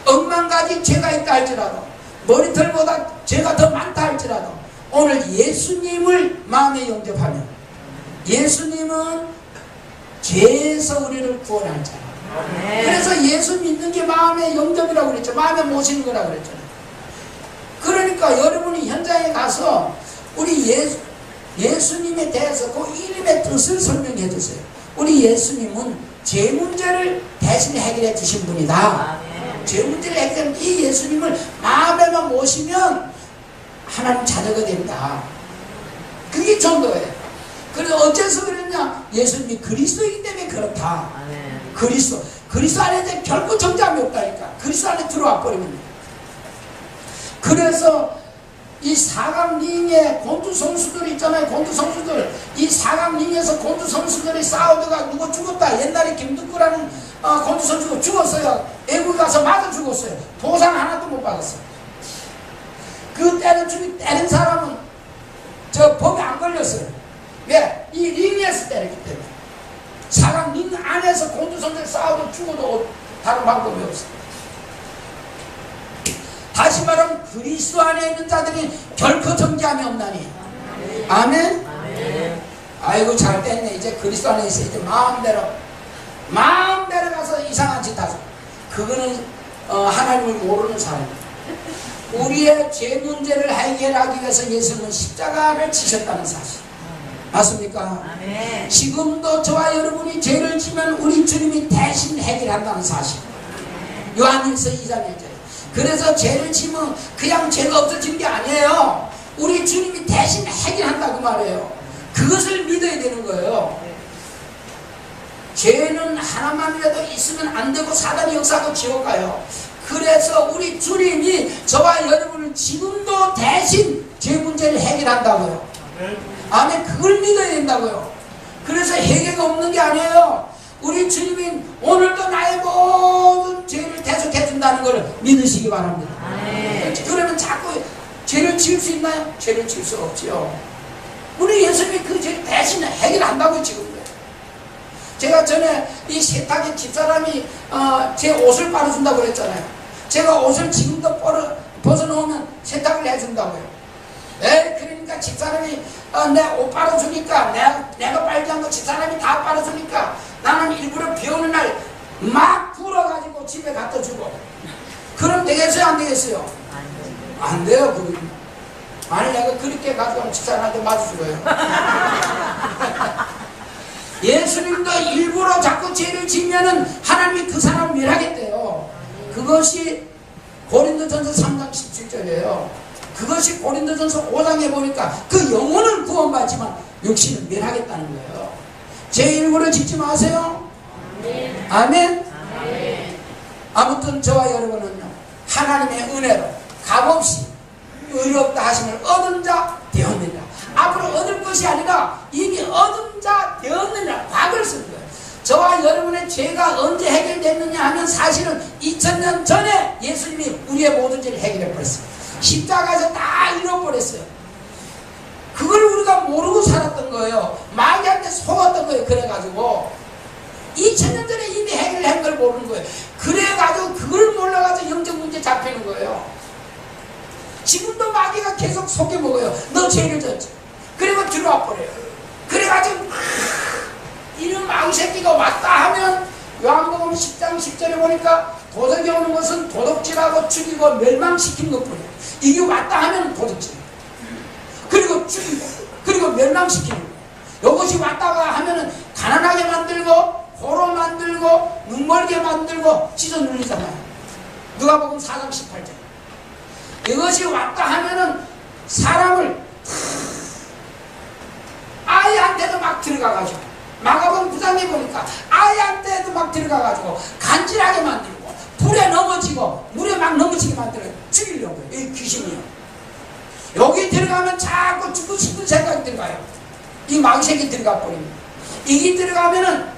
억만 가지 죄가 있다 할지라도, 머리털보다 죄가 더 많다 할지라도, 오늘 예수님을 마음에 영접하면, 예수님은 죄에서 우리를 구원할 자라. 그래서 예수 믿는 게 마음의 영접이라고 그랬죠. 마음에 모시는 거라고 그랬잖아요. 그러니까 여러분이 현장에 가서 우리 예수님에 대해서 그 이름의 뜻을 설명해 주세요. 우리 예수님은 죄 문제를 대신 해결해 주신 분이다. 죄 문제를 해결하는 이 예수님을 마음에만 모시면 하나님 자녀가 된다. 그게 전도예요. 그래서 어째서 그랬냐? 예수님이 그리스도이기 때문에 그렇다. 그리스도 안에 결코 정죄함이 없다니까. 그리스도 안에 들어와 버리면. 그래서 이 사각링에 곤두 선수들 있잖아요. 곤두 선수들. 이 사각링에서 곤두 선수들이 싸우다가 누가 죽었다. 옛날에 김두구라는 곤두 선수가 죽었어요. 애국 가서 맞아 죽었어요. 보상 하나도 못 받았어요. 그 때린 사람은 저 법에 안 걸렸어요. 왜? 이 링에서 때렸기 때문에. 사각링 안에서 곤두 선수들 싸우고 죽어도 다른 방법이 없어요. 다시 말하면 그리스도 안에 있는 자들이 결코 정죄함이 없나니. 아멘? 아이고 잘 됐네. 이제 그리스도 안에 있어. 이제 마음대로 가서 이상한 짓 하죠. 그거는 하나님을 모르는 사람이에요. 우리의 죄 문제를 해결하기 위해서 예수님은 십자가를 지셨다는 사실. 맞습니까? 아멘. 지금도 저와 여러분이 죄를 지면 우리 주님이 대신 해결한다는 사실. 요한일서 2장에. 그래서 죄를 지면 그냥 죄가 없어진 게 아니에요. 우리 주님이 대신 해결한다고 말해요. 그것을 믿어야 되는 거예요. 죄는 하나만이라도 있으면 안 되고 사단이 역사하고 지옥 가요. 그래서 우리 주님이 저와 여러분을 지금도 대신 죄 문제를 해결한다고요. 아멘. 그걸 믿어야 된다고요. 그래서 해결가 없는 게 아니에요. 우리 주님이 오늘도 나의 모든 죄를 대속해 준다는 걸 믿으시기 바랍니다. 그러면 자꾸 죄를 지을 수 있나요? 죄를 지을 수 없지요. 우리 예수님이 그 죄를 대신 해결한다고요. 지금 제가 전에 이 세탁기 집사람이 제 옷을 빨아준다고 그랬잖아요. 제가 옷을 지금도 벗어놓으면 세탁을 해준다고요. 그러니까 집사람이 내 옷 빨아주니까 내가 빨지 않고 집사람이 다 빨아주니까 나는 일부러 비 오는 날 막 불어가지고 집에 갖다 주고. 그럼 되겠어요? 안 되겠어요? 안 돼요. 그거. 아니 내가 그렇게 가져가면 집사람한테 맞아 죽어요. 예수님도 일부러 자꾸 죄를 지면은 하나님이 그 사람을 멸하겠대요. 그것이 고린도전서 3장 17절이에요. 그것이 고린도전서 5장에 보니까 그 영혼은 구원받지만 육신은 멸하겠다는 거예요. 죄 일부러 짓지 마세요. 아멘. 아무튼 저와 여러분은요, 하나님의 은혜로 값없이 의롭다 하심을 얻은 자 되었느니라. 앞으로 얻을 것이 아니라 이미 얻은 자 되었느니라. 과거를 쓰는 거예요. 저와 여러분의 죄가 언제 해결됐느냐 하면 사실은 2000년 전에 예수님이 우리의 모든 죄를 해결해 버렸어요. 십자가에서 다 잃어버렸어요. 그걸 우리가 모르고 살았던 거예요. 마귀한테 속았던 거예요. 그래가지고 2000년 전에 이미 해결한 걸 모르는 거예요. 그래가지고 그걸 몰라가지고 영적 문제 잡히는 거예요. 지금도 마귀가 계속 속여먹어요. 너 죄를 졌지. 그리고 들어와 버려요. 그래가지고 이런 망새끼가 왔다 하면 요한복음 10장 10절에 보니까 도덕이 오는 것은 도둑질하고 죽이고 멸망시키는 것뿐이에요. 이게 왔다 하면 도둑질, 그리고 죽이고, 그리고 멸망시키는 거예요. 이것이 왔다가 하면은 가난하게 만들고 고로 만들고 눈멀게 만들고 찢어 눌리잖아요. 누가복음 4장 18절. 이것이 왔다 하면은 사람을 아이한테도 막 들어가가지고, 마가복음 9장에 보니까 아이한테도 막 들어가가지고 간질하게 만들고 불에 넘어지고 물에 막 넘어지게 만들어요. 죽이려고 해요. 이 귀신이요. 여기 들어가면 자꾸 죽고 싶은 생각이 들어가요. 이 망색이 들어가 버립니다. 이게 들어가면은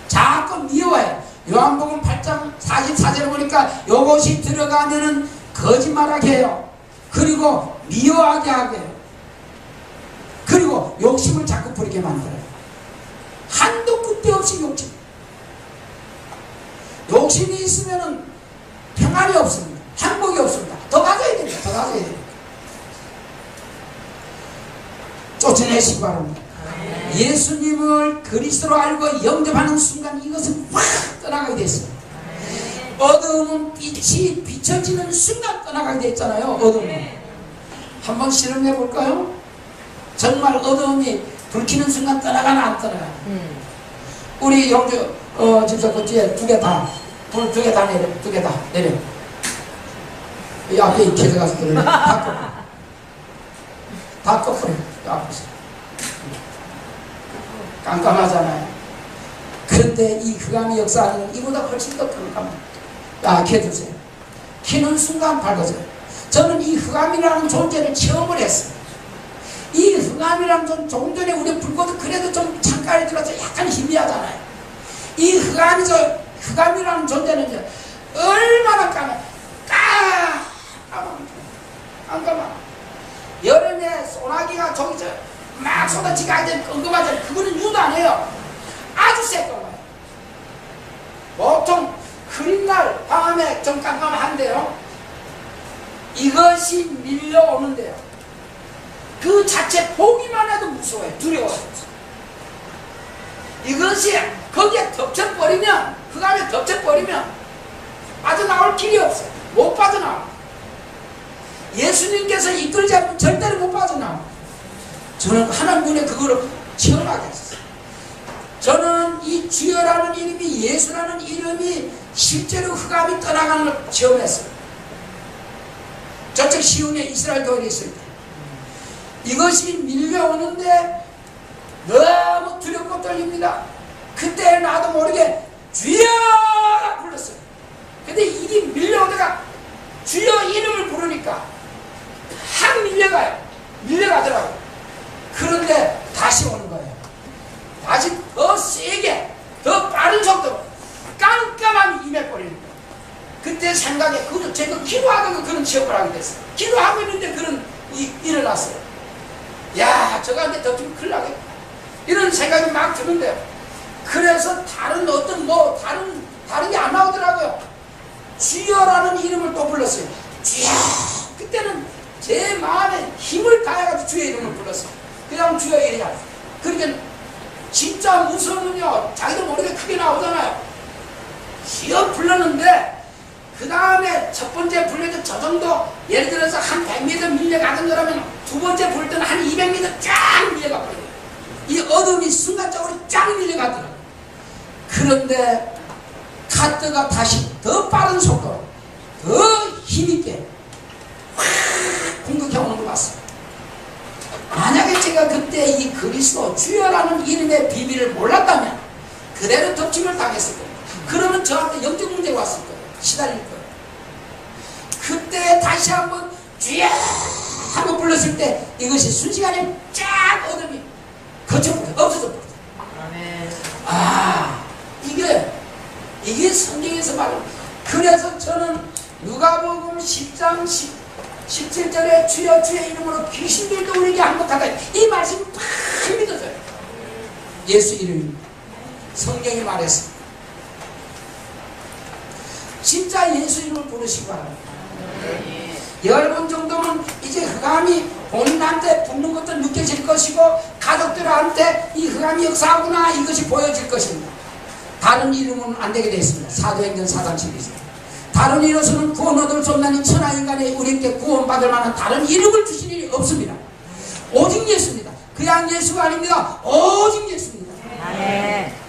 자꾸 미워해요. 요한복음 8장 44절에 보니까 요것이 들어가면은 거짓말하게 해요. 그리고 미워하게 하게 해요. 그리고 욕심을 자꾸 부리게 만들어요. 한도 끝도 없이 욕심. 욕심이 있으면은 평안이 없습니다. 행복이 없습니다. 더 가져야 됩니다. 더 가져야 됩니다. 도전하시기 바랍니다. 예수님을 그리스도로 알고 영접하는 순간 이것은 확 떠나가게 됐어요. 어두움은 빛이 비춰지는 순간 떠나가게 됐잖아요. 어두움은. 한번 실험해 볼까요? 정말 어두움이 불 켜는 순간 떠나가나 안 떠나가나? 우리 영주 집사 그 뒤에 두 개 다, 불 두 개 다 내려, 두 개 다 내려. 이 앞에 익혀져 가서 내려. 다 꺼버려. 다 꺼버려. 이 앞에서. 깜깜하잖아요. 그런데 이 흑암의 역사는 이보다 훨씬 더 깜깜해요. 켜주세요. 켜는 순간 밝아져요. 저는 이 흑암이라는 존재를 체험을 했어요. 이 흑암이라는 조금 전에 우리 불꽃도 그래도 좀 창가에 들어서 약간 희미하잖아요. 이 흑암이라는 존재는 이제 얼마나 깜깜한 여름에 소나기가 저기서 막 쏟아지게 하던 끔끔하잖아요. 그거는 유도 안 해요. 아주 새까마요. 보통 흐린 날 밤에 좀 깜깜한데요. 이것이 밀려오는데요. 그 자체 보기만 해도 무서워요. 두려워요. 이것이 거기에 덮쳐버리면, 흑암에 덮쳐버리면 빠져나올 길이 없어요. 못 빠져나와요. 예수님께서 이끌지 않으면 절대로 못 빠져나와요. 저는 하나님의 그거를 체험하게 했어요. 저는 이 주여라는 이름이, 예수라는 이름이 실제로 흑암이 떠나가는 걸 체험했어요. 저쪽 시온에 이스라엘 교회에 있을 때 이것이 밀려오는데 너무 두렵고 떨립니다. 그때 나도 모르게 주여 불렀어요. 근데 이게 밀려오다가 주여 이름을 부르니까 확 밀려가더라고요. 그런데 다시 오는 거예요. 다시 더 세게, 더 빠른 속도로 깜깜함이 임해버리는 거예요. 그때 생각에 제가 기도하다가 그런 체험을 하게 됐어요. 기도하고 있는데 그런 일어났어요. 야, 저거한테 덮치면 큰일 나겠다. 이런 생각이 막 드는데요. 그래서 다른 게 안 나오더라고요. 주여라는 이름을 또 불렀어요. 주여. 그때는 제 마음에 힘을 다해가지고 주의 이름을 불렀어요. 그냥 주여 이래야. 그러니까 진짜 무서우면요, 자기도 모르게 크게 나오잖아요. 주여 불렀는데 그 다음에 첫 번째 불릴 때 저 정도, 예를 들어서 한 100m 밀려가던 거라면 두 번째 불 때는 한 200m 쫙 밀려가 버려요. 이 어둠이 순간적으로 쫙 밀려가더라고요. 그런데 카트가 다시 더 빠른 속도로 더 힘있게 확 공격해 오는 것 같습니다. 만약에 제가 그때 이 그리스도 주여라는 이름의 비밀을 몰랐다면 그대로 덮침을 당했을 거예요. 그러면 저한테 영적 문제가 왔을 거예요. 시달릴 거예요. 그때 다시 한번 주여 하고 불렀을 때 이것이 순식간에 쫙 어둠이 거쳐버려, 없어져 버려. 아, 이게 성경에서 말하는. 그래서 저는 누가복음 10장 17절에 주여 주의 이름으로 귀신들도 우리에게 항복하다, 이 말씀이 팍 믿어져요. 예수 이름입니다. 성경이 말했습니다. 진짜 예수 이름을 부르시기 바랍니다. 10번 정도면 이제 흑암이 본인한테 붙는 것도 느껴질 것이고 가족들한테 이 흑암이 역사하구나 이것이 보여질 것입니다. 다른 이름은 안 되게 되어 있습니다. 사도행전 4장 12절. 다른 이로서는 구원 얻을 수 없나니 천하 인간이 우리에게 구원받을 만한 다른 이름을 주신 일이 없습니다. 오직 예수입니다. 그냥 예수가 아닙니다. 오직 예수입니다.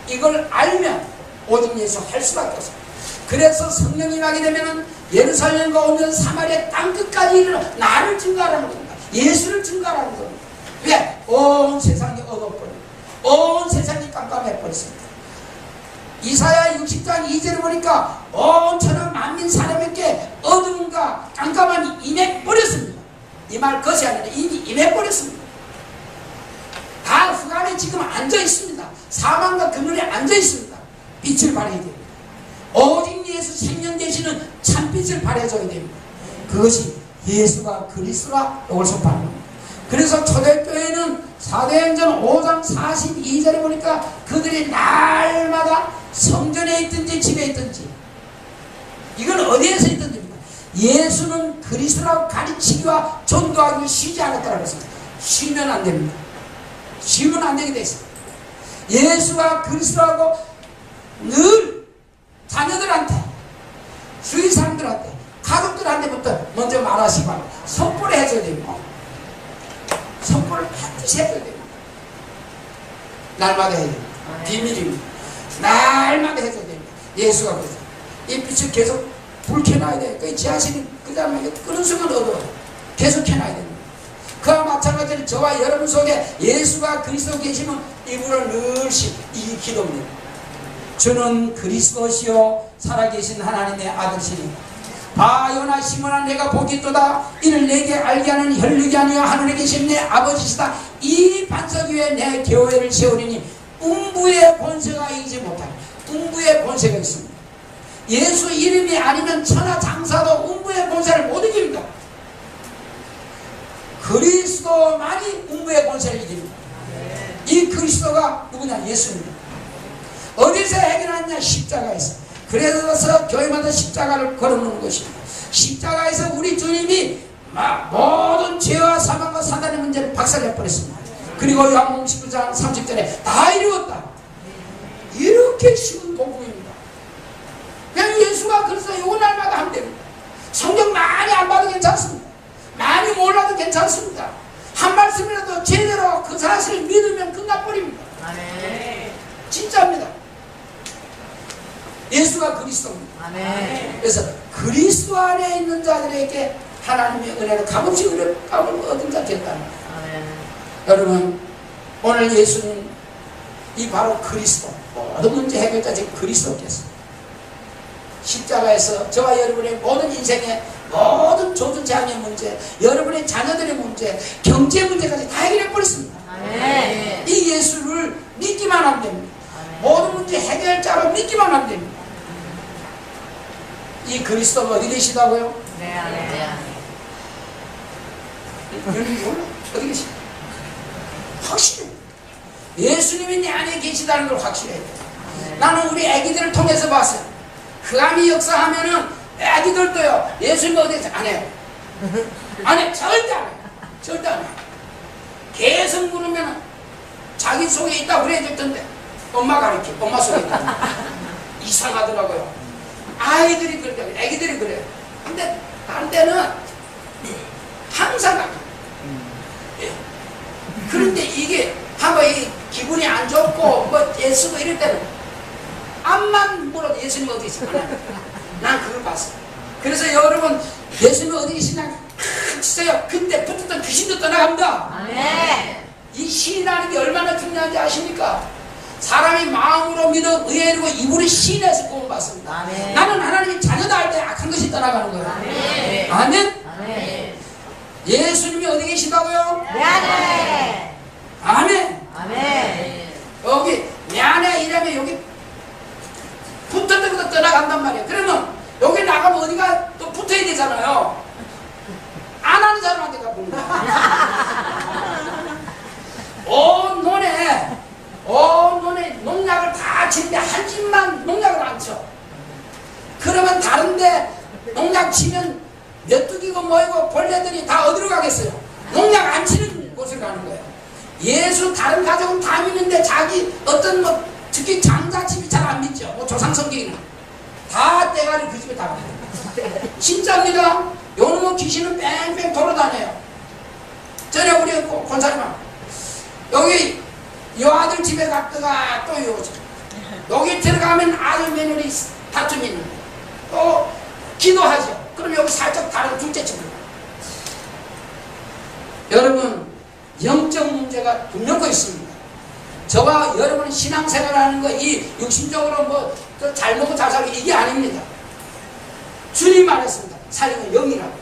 이걸 알면 오직 예수 할 수밖에 없습니다. 그래서 성령이 임하게 되면은 예루살렘과 오면 사마리아 땅끝까지 이르러 나를 증거하라는 겁니다. 예수를 증거하라는 겁니다. 왜? 온 세상이 어두워버리고 온 세상이 깜깜해버렸습니다. 이사야 60장 2절을 보니까 온 천하 만민 사람에게 어두움과 깜깜함이 임해버렸습니다. 이 말 것이 아니라 이미 임해버렸습니다. 다 흑암에 지금 앉아있습니다. 사망과 그물에 앉아있습니다. 빛을 발해야 됩니다. 오직 예수 생명 되시는 참빛을 발해줘야 됩니다. 그것이 예수가 그리스도라, 이걸 선포하는 겁니다. 그래서 초대교회는 사도행전 5장 42절에 보니까 그들이 날마다 성전에 있든지 집에 있든지, 이건 어디에서 있든지입니다. 예수는 그리스도라고 가르치기와 전도하기 쉬지 않았다고 했습니다. 쉬면 안 됩니다. 쉬면 안 되게 돼 있어. 예수가 그리스도라고 늘 자녀들한테, 주위 사람들한테, 가족들한테부터 먼저 말하시기 바랍니다. 선포를 해줘야 됩니다. 선포를 반드시 해줘야 됩니다. 날마다 해야 됩니다. 비밀입니다. 날마다 해줘야 됩니다. 예수가 그러죠. 이 빛을 계속 불 켜놔야 돼. 그 지하실이 그 다음에 끄는 순간 어두워. 계속 켜놔야 됩니다. 그와 마찬가지로 저와 여러분 속에 예수가 그리스도 계시면 이분은 늘시 이 기도입니다. 주는 그리스도시요 살아계신 하나님의 아들시니 봐 요나 시몬아 내가 보기도다 이를 내게 알게 하는 혈육이 아니요 하늘에 계신 내 아버지시다. 이 반석 위에 내 교회를 세우리니 음부의 권세가 이기지 못하니. 음부의 권세가 있습니다. 예수 이름이 아니면 천하장사도 음부의 권세를 못 이깁니다. 그리스도만이 음부의 권세를 이깁니다. 이 그리스도가 누구냐? 예수입니다. 어디서 해결하느냐? 십자가에서. 그래서 교회마다 십자가를 걸어놓는 것입니다. 십자가에서 우리 주님이 모든 죄와 사망과 사단의 문제를 박살내버렸습니다. 그리고 요한복음 19장 30절에 다 이루었다. 이렇게 쉬운 복음입니다. 그냥 예수가 그래서 이거 날마다 하면 됩니다. 성경 많이 안 봐도 괜찮습니다. 많이 몰라도 괜찮습니다. 한 말씀이라도 제대로 그 사실을 믿으면 끝나버립니다. 진짜입니다. 예수가 그리스도입니다. 그래서 그리스도 안에 있는 자들에게 하나님의 은혜로 값없이 값을 얻은 자 됐다는 거예요. 여러분 오늘 예수님 이 바로 그리스도 모든 문제 해결자지 그리스도께서 십자가에서 저와 여러분의 모든 인생의 모든 조준 재앙의 문제, 여러분의 자녀들의 문제, 경제 문제까지 다 해결해버렸습니다. 이 예수를 믿기만 하면 됩니다. 모든 문제 해결자로 믿기만 하면 됩니다. 이 그리스도가 어디 계시다고요? 여러분 몰라? 어디 계시다? 확실해. 예수님이 내 안에 계시다는 걸 확실해야 돼. 나는 우리 아기들을 통해서 봤어요. 흑암이 역사하면은 아기들도요 예수님 어디서 안 해요. 안 해. 절대 안 해. 절대 안 해. 계속 물으면 자기 속에 있다고 그래야 텐데 엄마가 이렇게 엄마 속에 있다. 이상하더라고요. 아이들이 그래요. 아기들이 그래요. 근데 다른 때는 항상 예. 그런데 이게 한번 이 기분이 안 좋고 뭐 애쓰고 이럴 때는 암만 물어도 예수님 어디 있어? 난 그걸 봤어. 그래서 여러분 예수님 어디 계시냐 치세요. 그때 붙었던 귀신도 떠나갑니다. 이 신이라는 게 얼마나 중요한지 아십니까? 사람이 마음으로 믿어 의에 이르고 입으로 신에서 구원받습니다. 나는 하나님이 자녀다 할 때 악한 것이 떠나가는 거예요. 아멘. 예수님이 어디 계시다고요? 아멘. 여기 내 안에 이러면 여기 붙었던 것도 떠나간단 말이에요. 그러면 여기 나가면 어디가 또 붙어야 되잖아요. 안 하는 사람한테 가보는 거야. 온 논에 농약을 다 치는데 한 집만 농약을 안 쳐. 그러면 다른데 농약 치면 메뚜기고 뭐이고 벌레들이 다 어디로 가겠어요? 농약 안 치는 곳으로 가는 거예요. 예수 다른 가족은 다 믿는데 자기 어떤 뭐 특히 장자집이 잘 안 믿죠. 뭐 조상성경이나 다 떼가지고 그 집에 다 믿어요. 진짜입니다. 요놈의 귀신은 뺑뺑 돌아다녀요. 전에 우리 권사님아 여기 요 아들 집에 갔다가 또 요죠. 여기 들어가면 아들 며느리 다툼이 있는데 또 기도하죠. 그럼 여기 살짝 다른 둘째 집으로 가요. 여러분 영적 문제가 분명히 있습니다. 저와 여러분 신앙생활하는 거 이 육신적으로 뭐 잘 먹고 잘 살기 이게 아닙니다. 주님 말했습니다. 살림은 영이라고.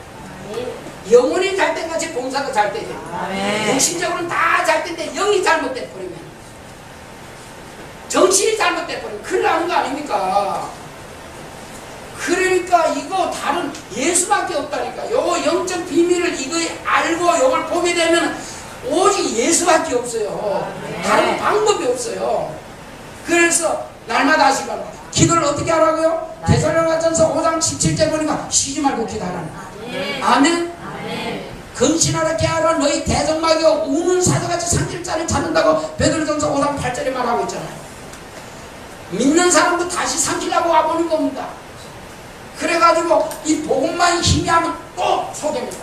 영혼이 잘 된 같이 봉사도 잘 되죠. 육신적으로는 다 잘 된데 영이 잘못돼 버리면 정신이 잘못돼 버리면 큰일 나는 거 아닙니까? 그러니까 이거 다른 예수밖에 없다니까. 요 영적 비밀을 이거 알고 요걸 보게 되면 오직 예수밖에 없어요. 다른 방법이 없어요. 그래서 날마다 하시기 바랍니다. 기도를 어떻게 하라고요? 데살로니가전서 5장 17절 보니까 쉬지 말고 기도하라는. 아멘. 근신하라 깨하라 너희 대적마귀가 우는 사자같이 상질자를 찾는다고 베드로전서 5장 8절에 말하고 있잖아요. 믿는 사람도 다시 삼키려고 와보는 겁니다. 그래가지고 이 복음만 희미하면 또 속입니다.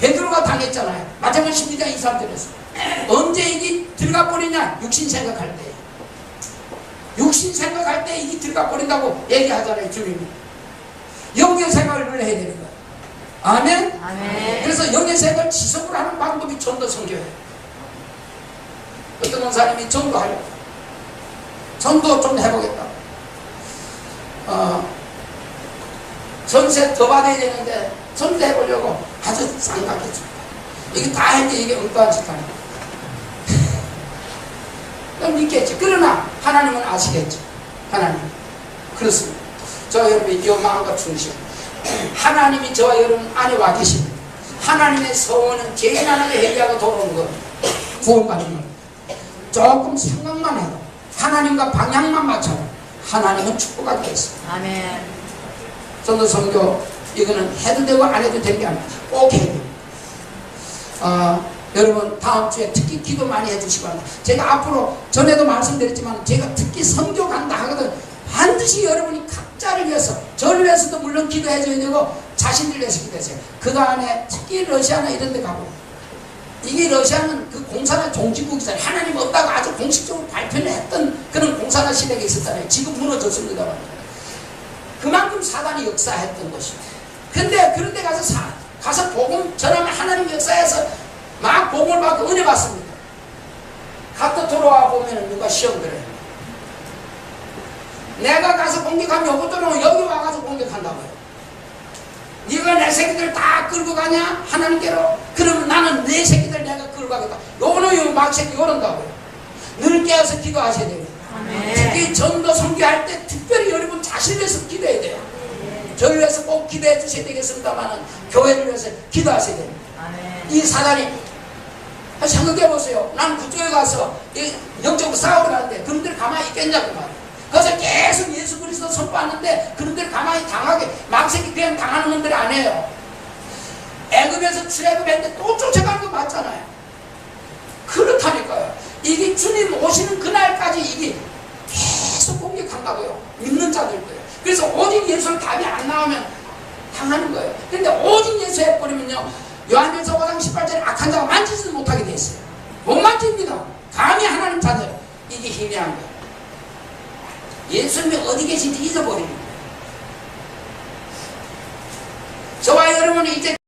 베드로가 당했잖아요. 마태복음 12장 23절에서 언제 이게 들어가 버리냐? 육신 생각할 때. 육신 생각할 때 이게 들어가 버린다고 얘기하잖아요. 주님이. 영의 생각을 해야 되는 거예요. 아멘?
아멘.
그래서 영의 생각을 지속을 하는 방법이 전도 선교예요. 어떤 사람이 전도하려고 전도 좀 해보겠다. 전세 더 받아야 되는데 전도 해보려고 아주 쌍각해줍니다. 이게 다 했는데 이게 엉뚱한 짓 하는 거예요. 그럼 믿겠지. 그러나 하나님은 아시겠죠. 하나님. 그렇습니다. 저 여러분이 이 마음과 중심. 하나님이 저와 여러분 안에 와 계십니다. 하나님의 서원은 개인 하나를 회개하고 돌아오는 것. 구원받는 것. 조금 생각만 해도 하나님과 방향만 맞춰도 하나님은 축복하게 있습니다.
아멘.
전도 선교 이거는 해도 되고 안 해도 되는 게 아니라 꼭 해야 됩니다. 여러분 다음 주에 특히 기도 많이 해주시기 바랍니다. 제가 앞으로 전에도 말씀드렸지만 제가 특히 선교 간다 하거든 반드시 여러분이 각자를 위해서 저를 위해서도 물론 기도해줘야 되고 자신들 위해서 기도하세요. 그 다음에 특히 러시아나 이런 데 가고 이게 러시아는 그 공산화 종지국이잖아요. 하나님 없다고 아주 공식적으로 발표를 했던 그런 공산화 시대가 있었잖아요. 지금 무너졌습니다만 그만큼 사단이 역사했던 것이에요. 근데 그런 데 가서 복음 전하면 하나님 역사에서 막 복음을 받고 은혜 받습니다. 갔다 돌아와 보면 누가 시험 들어요. 내가 가서 공격하면 요것들은 여기 와가지고 공격한다고요. 네가 내 새끼들 다 끌고 가냐? 하나님께로? 그러면 나는 내 새끼들 내가 끌고 가겠다. 요거는 막 새끼 요런다고요. 늘 깨어서 기도하셔야 돼요.
아멘.
특히 전도 선교할 때 특별히 여러분 자신을 위해서 기도해야 돼요. 저를 위해서 꼭 기도해 주셔야 되겠습니다만 교회를 위해서 기도하셔야 됩니다.
아멘.
이 사단이 생각해 보세요. 난 그쪽에 가서 영적으로 싸우러 가는데 그런들 가만히 있겠냐고 말이에요. 그래서 계속 예수 그리스도 선포하는데 그런들 가만히 당하게 막새끼 그냥 당하는 놈들이 아니에요. 애굽에서 출애굽했는데 또 쫓아가는 거 맞잖아요. 그렇다니까요. 이게 주님 오시는 그날까지 이게 계속 공격한다고요. 믿는 자들도요. 그래서 오직 예수를 답이 안 나오면 당하는 거예요. 근데 오직 예수 해버리면요. 요한일서 5장 18절에 악한 자가 만지지도 못하게 돼 있어요. 못 만집니다. 감히 하나님 자녀. 이게 희미한 거예요. 예수님이 어디 계신지 잊어버립니다. 저와 여러분은 이제